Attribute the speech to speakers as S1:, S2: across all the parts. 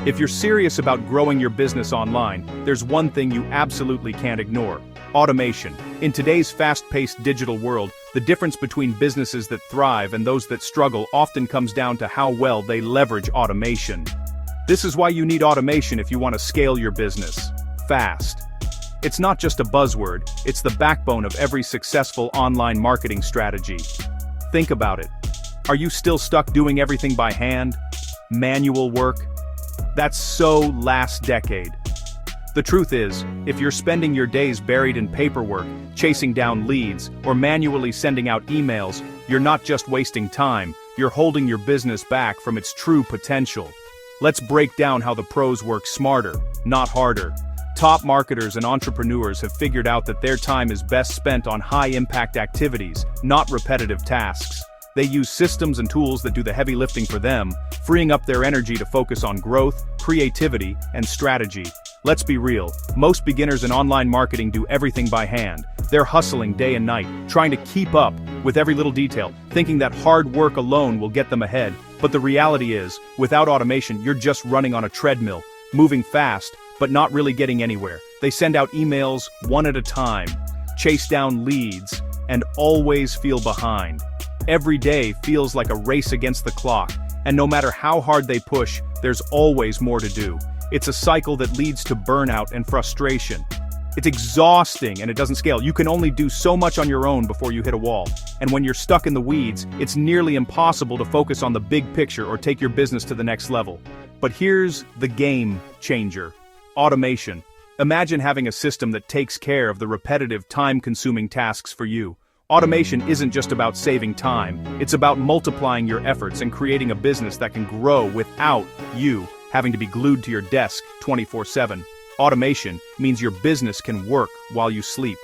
S1: If you're serious about growing your business online, there's one thing you absolutely can't ignore: automation. In today's fast-paced digital world, the difference between businesses that thrive and those that struggle often comes down to how well they leverage automation. This is why you need automation if you want to scale your business fast. It's not just a buzzword, it's the backbone of every successful online marketing strategy. Think about it. Are you still stuck doing everything by hand? Manual work? That's so last decade. The truth is, if you're spending your days buried in paperwork, chasing down leads, or manually sending out emails, you're not just wasting time, you're holding your business back from its true potential. Let's break down how the pros work smarter, not harder. Top marketers and entrepreneurs have figured out that their time is best spent on high-impact activities, not repetitive tasks. They use systems and tools that do the heavy lifting for them, freeing up their energy to focus on growth, creativity, and strategy. Let's be real, most beginners in online marketing do everything by hand. They're hustling day and night, trying to keep up with every little detail, thinking that hard work alone will get them ahead. But the reality is, without automation, you're just running on a treadmill, moving fast, but not really getting anywhere. They send out emails one at a time, chase down leads, and always feel behind. Every day feels like a race against the clock, and no matter how hard they push, there's always more to do. It's a cycle that leads to burnout and frustration. It's exhausting and it doesn't scale. You can only do so much on your own before you hit a wall. And when you're stuck in the weeds, it's nearly impossible to focus on the big picture or take your business to the next level. But here's the game changer: automation. Imagine having a system that takes care of the repetitive, time-consuming tasks for you. Automation isn't just about saving time, it's about multiplying your efforts and creating a business that can grow without you having to be glued to your desk 24/7. Automation means your business can work while you sleep.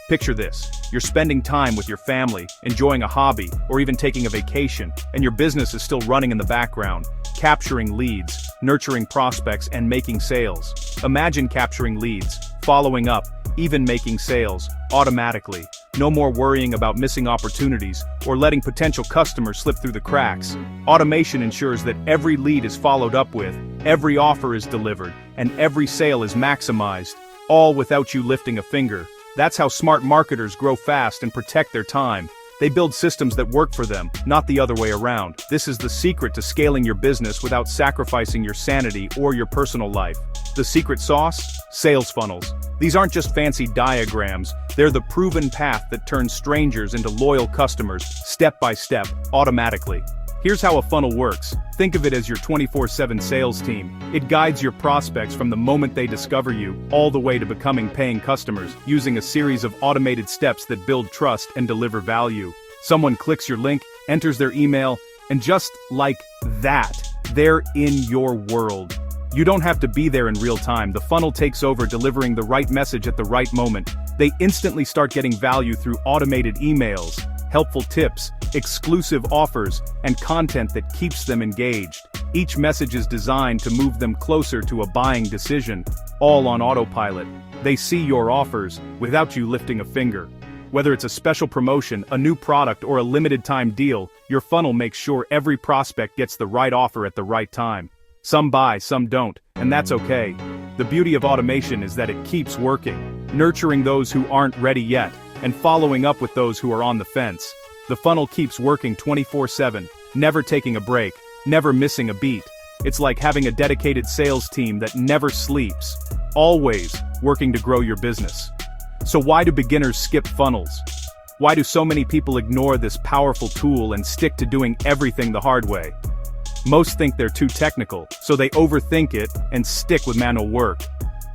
S1: Picture this: you're spending time with your family, enjoying a hobby, or even taking a vacation, and your business is still running in the background, capturing leads, nurturing prospects, and making sales. Imagine capturing leads, following up, even making sales, automatically. No more worrying about missing opportunities or letting potential customers slip through the cracks. Automation ensures that every lead is followed up with, every offer is delivered, and every sale is maximized, all without you lifting a finger. That's how smart marketers grow fast and protect their time. They build systems that work for them, not the other way around. This is the secret to scaling your business without sacrificing your sanity or your personal life. The secret sauce? Sales funnels. These aren't just fancy diagrams, they're the proven path that turns strangers into loyal customers, step by step, automatically. Here's how a funnel works. Think of it as your 24/7 sales team. It guides your prospects from the moment they discover you, all the way to becoming paying customers, using a series of automated steps that build trust and deliver value. Someone clicks your link, enters their email, and just like that, they're in your world. You don't have to be there in real time. The funnel takes over, delivering the right message at the right moment. They instantly start getting value through automated emails, helpful tips, exclusive offers, and content that keeps them engaged. Each message is designed to move them closer to a buying decision, all on autopilot. They see your offers without you lifting a finger. Whether it's a special promotion, a new product, or a limited-time deal, your funnel makes sure every prospect gets the right offer at the right time. Some buy, some don't, and that's okay. The beauty of automation is that it keeps working, nurturing those who aren't ready yet, and following up with those who are on the fence. The funnel keeps working 24/7, never taking a break, never missing a beat. It's like having a dedicated sales team that never sleeps, always working to grow your business. So why do beginners skip funnels? Why do so many people ignore this powerful tool and stick to doing everything the hard way? Most think they're too technical, so they overthink it and stick with manual work.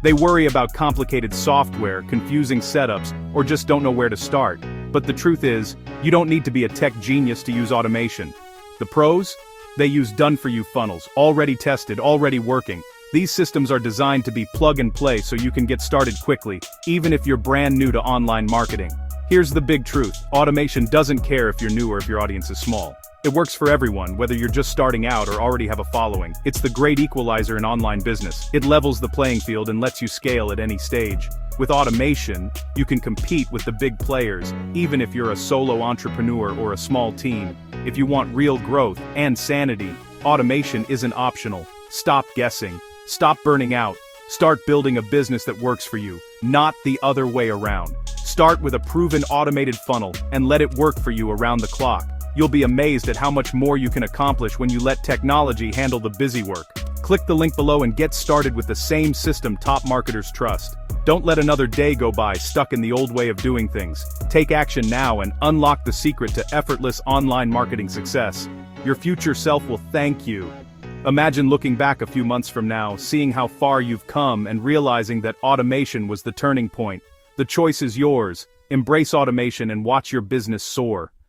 S1: They worry about complicated software, confusing setups, or just don't know where to start. But the truth is, you don't need to be a tech genius to use automation. The pros? They use done-for-you funnels, already tested, already working. These systems are designed to be plug and play so you can get started quickly, even if you're brand new to online marketing. Here's the big truth: automation doesn't care if you're new or if your audience is small. It works for everyone, whether you're just starting out or already have a following. It's the great equalizer in online business. It levels the playing field and lets you scale at any stage. With automation, you can compete with the big players, even if you're a solo entrepreneur or a small team. If you want real growth and sanity, automation isn't optional. Stop guessing. Stop burning out. Start building a business that works for you, not the other way around. Start with a proven automated funnel and let it work for you around the clock. You'll be amazed at how much more you can accomplish when you let technology handle the busy work. Click the link below and get started with the same system top marketers trust. Don't let another day go by stuck in the old way of doing things. Take action now and unlock the secret to effortless online marketing success. Your future self will thank you. Imagine looking back a few months from now, seeing how far you've come and realizing that automation was the turning point. The choice is yours. Embrace automation and watch your business soar.